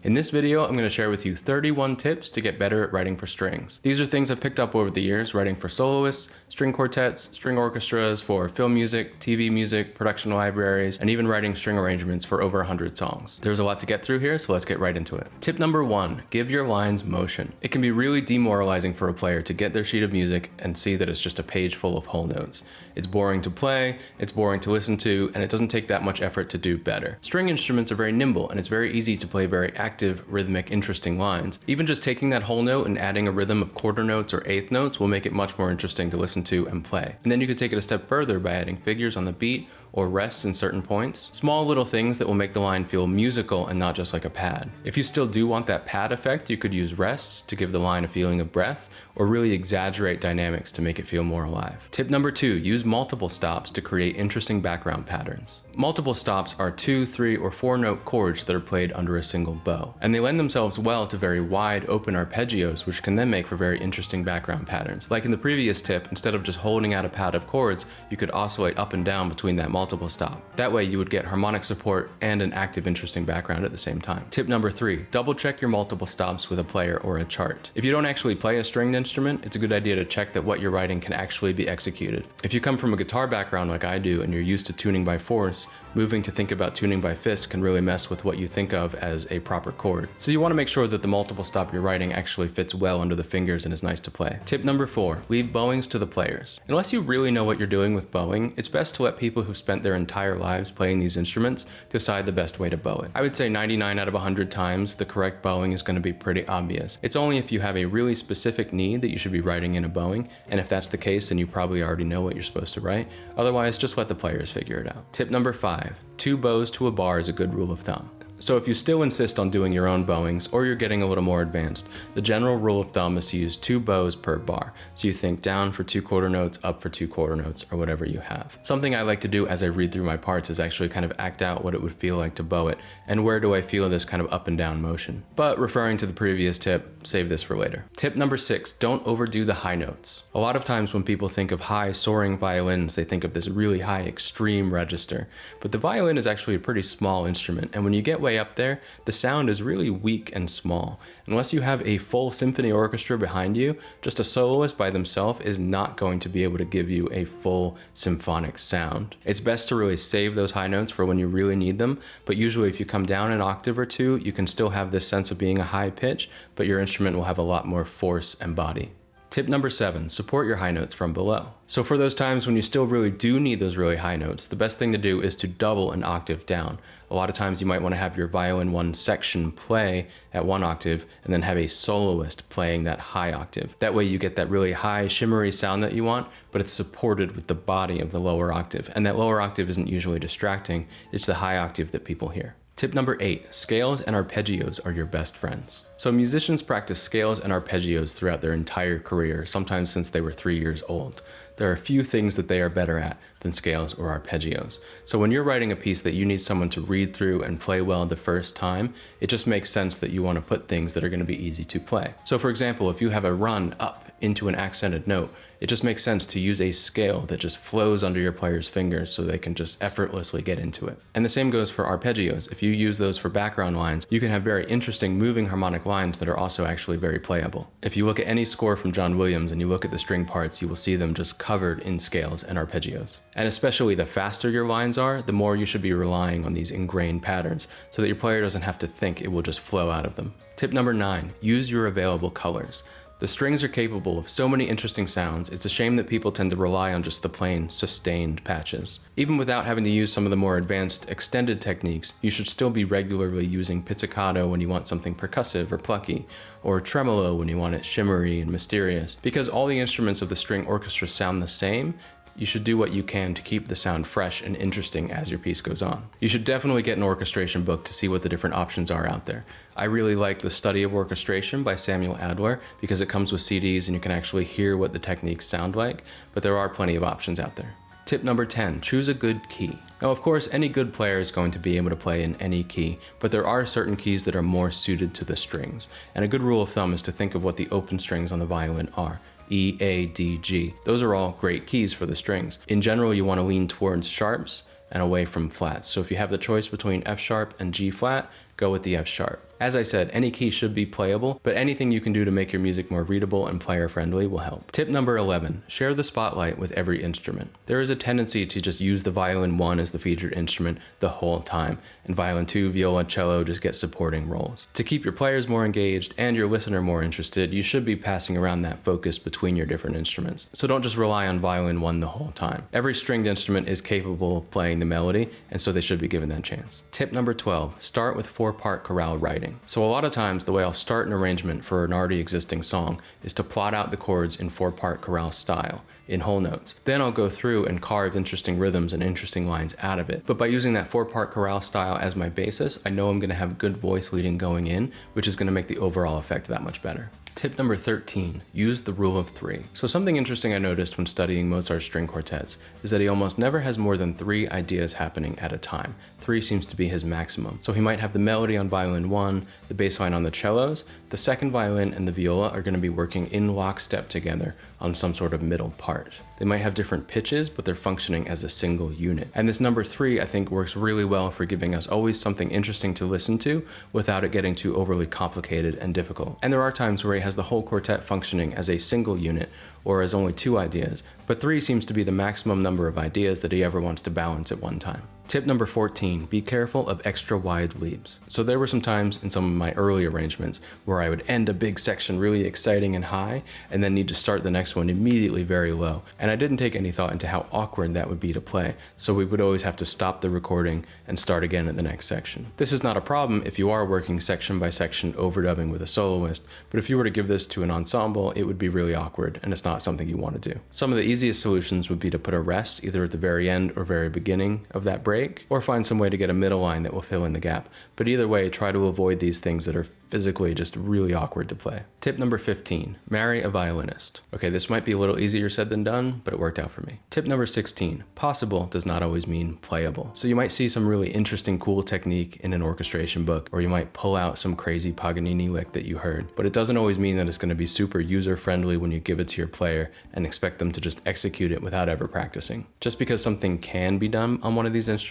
In this video, I'm going to share with you 31 tips to get better at writing for strings. These are things I've picked up over the years, writing for soloists, string quartets, string orchestras, for film music, TV music, production libraries, and even writing string arrangements for over 100 songs. There's a lot to get through here, so let's get right into it. Tip number 1, give your lines motion. It can be really demoralizing for a player to get their sheet of music and see that it's just a page full of whole notes. It's boring to play, it's boring to listen to, and it doesn't take that much effort to do better. String instruments are very nimble, and it's very easy to play very active, rhythmic, interesting lines. Even just taking that whole note and adding a rhythm of quarter notes or eighth notes will make it much more interesting to listen to and play. And then you could take it a step further by adding figures on the beat or rests in certain points. Small little things that will make the line feel musical and not just like a pad. If you still do want that pad effect, you could use rests to give the line a feeling of breath, or really exaggerate dynamics to make it feel more alive. Tip number 2, use multiple stops to create interesting background patterns. Multiple stops are 2, 3, or 4 note chords that are played under a single bow, and they lend themselves well to very wide open arpeggios, which can then make for very interesting background patterns. Like in the previous tip, instead of just holding out a pad of chords, you could oscillate up and down between that multiple stop. That way you would get harmonic support and an active, interesting background at the same time. Tip number 3, double check your multiple stops with a player or a chart. If you don't actually play a stringed instrument, it's a good idea to check that what you're writing can actually be executed. If you come from a guitar background like I do and you're used to tuning by force, moving to think about tuning by fist can really mess with what you think of as a proper chord. So you want to make sure that the multiple stop you're writing actually fits well under the fingers and is nice to play. Tip number 4, leave bowings to the players. Unless you really know what you're doing with bowing, it's best to let people who've spent their entire lives playing these instruments decide the best way to bow it. I would say 99 out of 100 times the correct bowing is going to be pretty obvious. It's only if you have a really specific need that you should be writing in a bowing, and if that's the case, then you probably already know what you're supposed to write. Otherwise, just let the players figure it out. Tip number 5, 2 bows to a bar is a good rule of thumb. So if you still insist on doing your own bowings, or you're getting a little more advanced, the general rule of thumb is to use 2 bows per bar. So you think down for 2 quarter notes, up for 2 quarter notes, or whatever you have. Something I like to do as I read through my parts is actually kind of act out what it would feel like to bow it, and where do I feel this kind of up and down motion. But referring to the previous tip, save this for later. Tip number 6, don't overdo the high notes. A lot of times when people think of high soaring violins, they think of this really high extreme register. But the violin is actually a pretty small instrument, and when you get way up there, the sound is really weak and small. Unless you have a full symphony orchestra behind you, just a soloist by themselves is not going to be able to give you a full symphonic sound. It's best to really save those high notes for when you really need them, but usually if you come down an octave or 2, you can still have this sense of being a high pitch, but your instrument will have a lot more force and body. Tip number 7, support your high notes from below. So for those times when you still really do need those really high notes, the best thing to do is to double an octave down. A lot of times you might want to have your violin 1 section play at 1 octave and then have a soloist playing that high octave. That way you get that really high shimmery sound that you want, but it's supported with the body of the lower octave. And that lower octave isn't usually distracting, it's the high octave that people hear. Tip number 8, scales and arpeggios are your best friends. So musicians practice scales and arpeggios throughout their entire career, sometimes since they were 3 years old. There are few things that they are better at than scales or arpeggios. So when you're writing a piece that you need someone to read through and play well the first time, it just makes sense that you want to put things that are going to be easy to play. So for example, if you have a run up into an accented note, it just makes sense to use a scale that just flows under your player's fingers so they can just effortlessly get into it. And the same goes for arpeggios. If you use those for background lines, you can have very interesting moving harmonic lines that are also actually very playable. If you look at any score from John Williams and you look at the string parts, you will see them just covered in scales and arpeggios. And especially the faster your lines are, the more you should be relying on these ingrained patterns so that your player doesn't have to think, it will just flow out of them. Tip number 9, use your available colors. The strings are capable of so many interesting sounds, it's a shame that people tend to rely on just the plain sustained patches. Even without having to use some of the more advanced extended techniques, you should still be regularly using pizzicato when you want something percussive or plucky, or tremolo when you want it shimmery and mysterious. Because all the instruments of the string orchestra sound the same, you should do what you can to keep the sound fresh and interesting as your piece goes on. You should definitely get an orchestration book to see what the different options are out there. I really like The Study of Orchestration by Samuel Adler because it comes with CDs and you can actually hear what the techniques sound like, but there are plenty of options out there. Tip number 10, choose a good key. Now of course any good player is going to be able to play in any key, but there are certain keys that are more suited to the strings. And a good rule of thumb is to think of what the open strings on the violin are. E, A, D, G. Those are all great keys for the strings. In general, you want to lean towards sharps and away from flats. So if you have the choice between F sharp and G flat, go with the F sharp. As I said, any key should be playable, but anything you can do to make your music more readable and player-friendly will help. Tip number 11, share the spotlight with every instrument. There is a tendency to just use the violin 1 as the featured instrument the whole time, and violin 2, viola, cello just get supporting roles. To keep your players more engaged and your listener more interested, you should be passing around that focus between your different instruments. So don't just rely on violin 1 the whole time. Every stringed instrument is capable of playing the melody, and so they should be given that chance. Tip number 12, start with 4-part chorale writing. So a lot of times the way I'll start an arrangement for an already existing song is to plot out the chords in 4-part chorale style, in whole notes. Then I'll go through and carve interesting rhythms and interesting lines out of it. But by using that 4-part chorale style as my basis, I know I'm going to have good voice leading going in, which is going to make the overall effect that much better. Tip number 13, use the rule of 3. So something interesting I noticed when studying Mozart's string quartets is that he almost never has more than 3 ideas happening at a time. 3 seems to be his maximum. So he might have the melody on violin 1, the bass line on the cellos, the second violin and the viola are going to be working in lockstep together on some sort of middle part. They might have different pitches, but they're functioning as a single unit. And this number 3, I think, works really well for giving us always something interesting to listen to without it getting too overly complicated and difficult. And there are times where he has the whole quartet functioning as a single unit or as only 2 ideas, but 3 seems to be the maximum number of ideas that he ever wants to balance at one time. Tip number 14, be careful of extra wide leaps. So there were some times in some of my early arrangements where I would end a big section really exciting and high and then need to start the next one immediately very low. And I didn't take any thought into how awkward that would be to play, so we would always have to stop the recording and start again at the next section. This is not a problem if you are working section by section overdubbing with a soloist, but if you were to give this to an ensemble, it would be really awkward and it's not something you want to do. Some of the easiest solutions would be to put a rest either at the very end or very beginning of that break, or find some way to get a middle line that will fill in the gap. But either way, try to avoid these things that are physically just really awkward to play. Tip number 15, marry a violinist. Okay, this might be a little easier said than done, but it worked out for me. Tip number 16, possible does not always mean playable. So you might see some really interesting, cool technique in an orchestration book, or you might pull out some crazy Paganini lick that you heard, but it doesn't always mean that it's going to be super user-friendly when you give it to your player and expect them to just execute it without ever practicing. Just because something can be done on one of these instruments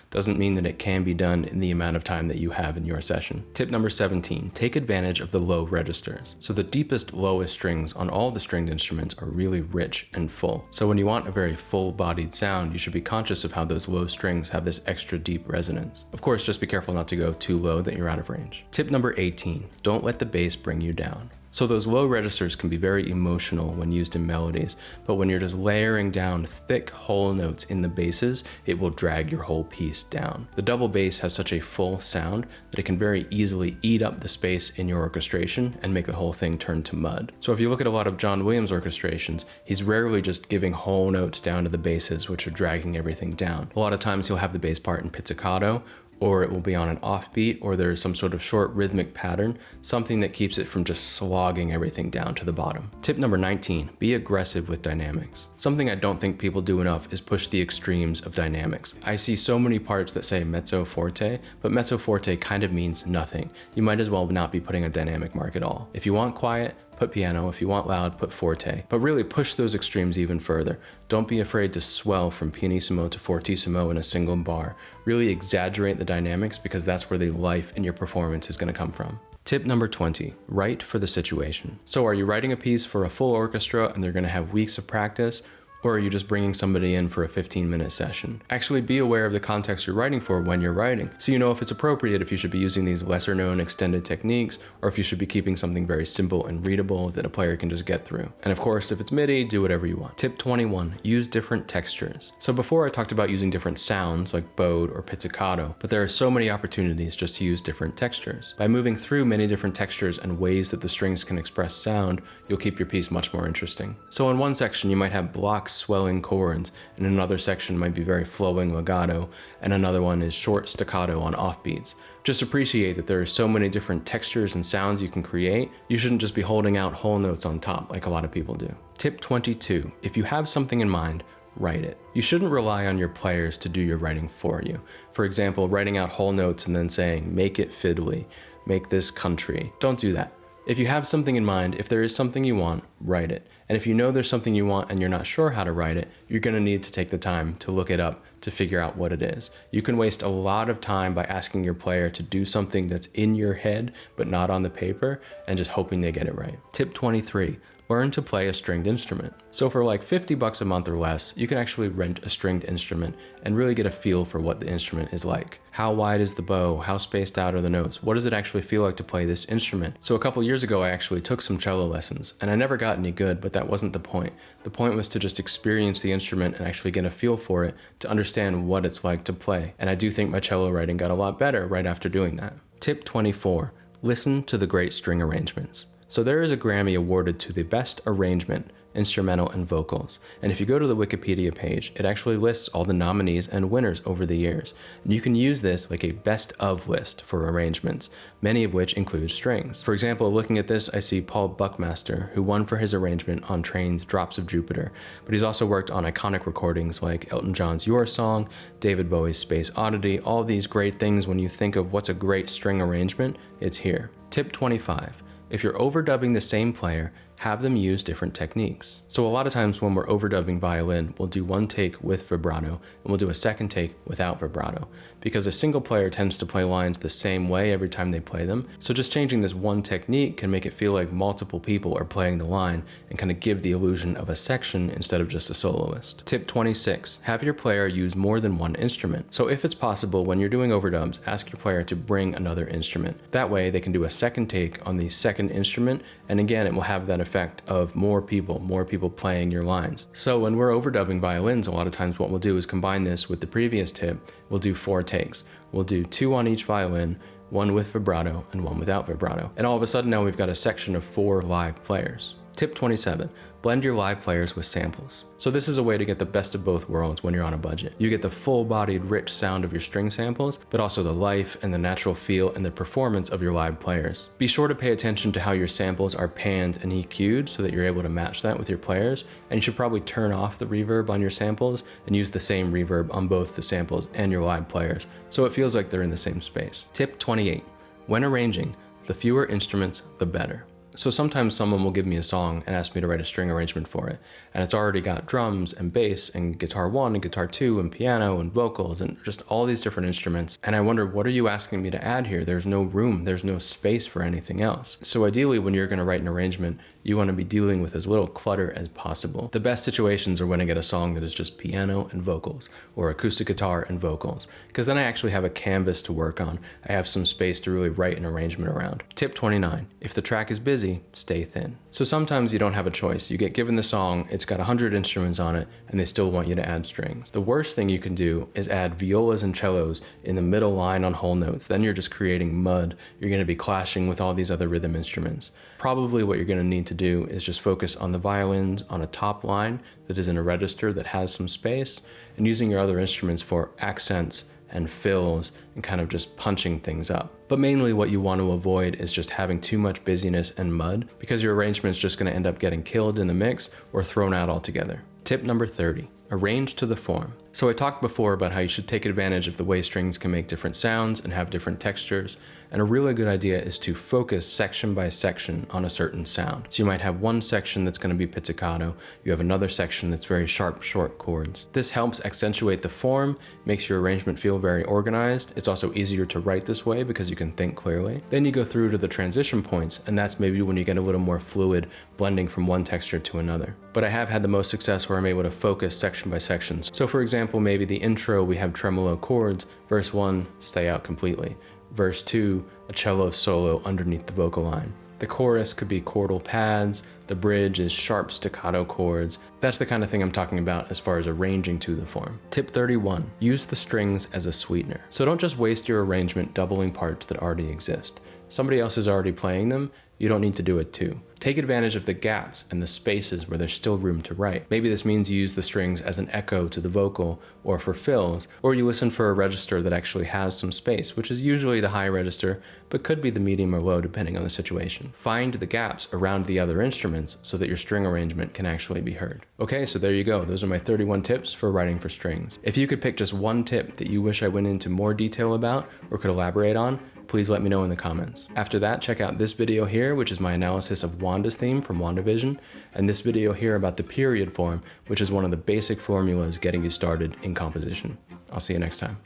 doesn't mean that it can be done in the amount of time that you have in your session. Tip number 17, take advantage of the low registers. So the deepest, lowest strings on all the stringed instruments are really rich and full. So when you want a very full-bodied sound, you should be conscious of how those low strings have this extra deep resonance. Of course, just be careful not to go too low that you're out of range. Tip number 18, don't let the bass bring you down. So those low registers can be very emotional when used in melodies, but when you're just layering down thick whole notes in the basses, it will drag your whole piece down. The double bass has such a full sound that it can very easily eat up the space in your orchestration and make the whole thing turn to mud. So if you look at a lot of John Williams orchestrations, he's rarely just giving whole notes down to the basses, which are dragging everything down. A lot of times he'll have the bass part in pizzicato, or it will be on an offbeat, or there's some sort of short rhythmic pattern, something that keeps it from just slogging everything down to the bottom. Tip number 19, be aggressive with dynamics. Something I don't think people do enough is push the extremes of dynamics. I see so many parts that say mezzo forte, but mezzo forte kind of means nothing. You might as well not be putting a dynamic mark at all. If you want quiet, put piano. If you want loud, put forte. But really push those extremes even further. Don't be afraid to swell from pianissimo to fortissimo in a single bar. Really exaggerate the dynamics because that's where the life in your performance is going to come from. Tip number 20, write for the situation. So are you writing a piece for a full orchestra and they're going to have weeks of practice? Or are you just bringing somebody in for a 15-minute session? Actually be aware of the context you're writing for when you're writing, so you know if it's appropriate, if you should be using these lesser known extended techniques, or if you should be keeping something very simple and readable that a player can just get through. And of course, if it's MIDI, do whatever you want. Tip 21, use different textures. So before I talked about using different sounds like bowed or pizzicato, but there are so many opportunities just to use different textures. By moving through many different textures and ways that the strings can express sound, you'll keep your piece much more interesting. So in one section, you might have blocks swelling chords, and another section might be very flowing legato, and another one is short staccato on offbeats. Just appreciate that there are so many different textures and sounds you can create. You shouldn't just be holding out whole notes on top like a lot of people do. Tip 22, if you have something in mind, write it. You shouldn't rely on your players to do your writing for you. For example, writing out whole notes and then saying, make it fiddly, make this country. Don't do that. If you have something in mind, if there is something you want, write it. And if you know there's something you want and you're not sure how to write it, you're going to need to take the time to look it up, to figure out what it is. You can waste a lot of time by asking your player to do something that's in your head but not on the paper and just hoping they get it right. Tip 23. Learn to play a stringed instrument. So for like $50 a month or less, you can actually rent a stringed instrument and really get a feel for what the instrument is like. How wide is the bow? How spaced out are the notes? What does it actually feel like to play this instrument? So a couple years ago, I actually took some cello lessons, and I never got any good, but that wasn't the point. The point was to just experience the instrument and actually get a feel for it to understand what it's like to play. And I do think my cello writing got a lot better right after doing that. Tip 24. Listen to the great string arrangements. So there is a Grammy awarded to the best arrangement, instrumental and vocals. And if you go to the Wikipedia page, it actually lists all the nominees and winners over the years. And you can use this like a best of list for arrangements, many of which include strings. For example, looking at this, I see Paul Buckmaster, who won for his arrangement on Train's Drops of Jupiter, but he's also worked on iconic recordings like Elton John's Your Song, David Bowie's Space Oddity, all these great things. When you think of what's a great string arrangement, it's here. Tip 25. If you're overdubbing the same player, have them use different techniques. So a lot of times when we're overdubbing violin, we'll do one take with vibrato and we'll do a second take without vibrato, because a single player tends to play lines the same way every time they play them. So just changing this one technique can make it feel like multiple people are playing the line and kind of give the illusion of a section instead of just a soloist. Tip 26, have your player use more than one instrument. So if it's possible, when you're doing overdubs, ask your player to bring another instrument. That way they can do a second take on the second instrument, and again, it will have that effect of more people playing your lines. So when we're overdubbing violins, a lot of times what we'll do is combine this with the previous tip. We'll do 4 takes. We'll do 2 on each violin, 1 with vibrato and 1 without vibrato. And all of a sudden now we've got a section of 4 live players. Tip 27, blend your live players with samples. So this is a way to get the best of both worlds when you're on a budget. You get the full-bodied, rich sound of your string samples, but also the life and the natural feel and the performance of your live players. Be sure to pay attention to how your samples are panned and EQ'd so that you're able to match that with your players, and you should probably turn off the reverb on your samples and use the same reverb on both the samples and your live players, so it feels like they're in the same space. Tip 28, when arranging, the fewer instruments, the better. So sometimes someone will give me a song and ask me to write a string arrangement for it, and it's already got drums and bass and guitar 1 and guitar 2 and piano and vocals and just all these different instruments, and I wonder, what are you asking me to add here? There's no room, there's no space for anything else. So ideally, when you're going to write an arrangement, you want to be dealing with as little clutter as possible. The best situations are when I get a song that is just piano and vocals, or acoustic guitar and vocals, because then I actually have a canvas to work on. I have some space to really write an arrangement around. Tip 29, if the track is busy, stay thin. So sometimes you don't have a choice. You get given the song, it's got 100 instruments on it, and they still want you to add strings. The worst thing you can do is add violas and cellos in the middle line on whole notes. Then you're just creating mud. You're going to be clashing with all these other rhythm instruments. Probably what you're going to need to do is just focus on the violins on a top line that is in a register that has some space, and using your other instruments for accents and fills and kind of just punching things up. But mainly what you want to avoid is just having too much busyness and mud, because your arrangement's just going to end up getting killed in the mix or thrown out altogether. Tip number 30, arrange to the form. So I talked before about how you should take advantage of the way strings can make different sounds and have different textures, and a really good idea is to focus section by section on a certain sound. So you might have one section that's going to be pizzicato, you have another section that's very sharp, short chords. This helps accentuate the form, makes your arrangement feel very organized. It's also easier to write this way because you can think clearly. Then you go through to the transition points, and that's maybe when you get a little more fluid, blending from one texture to another. But I have had the most success where I'm able to focus section by section. So for example, maybe the intro, we have tremolo chords, verse 1, stay out completely. Verse 2, a cello solo underneath the vocal line. The chorus could be chordal pads, the bridge is sharp staccato chords. That's the kind of thing I'm talking about as far as arranging to the form. Tip 31, use the strings as a sweetener. So don't just waste your arrangement doubling parts that already exist. Somebody else is already playing them, you don't need to do it too. Take advantage of the gaps and the spaces where there's still room to write. Maybe this means you use the strings as an echo to the vocal or for fills, or you listen for a register that actually has some space, which is usually the high register, but could be the medium or low depending on the situation. Find the gaps around the other instruments so that your string arrangement can actually be heard. Okay, so there you go. Those are my 31 tips for writing for strings. If you could pick just one tip that you wish I went into more detail about or could elaborate on, please let me know in the comments. After that, check out this video here, which is my analysis of Wanda's theme from WandaVision, and this video here about the period form, which is one of the basic formulas getting you started in composition. I'll see you next time.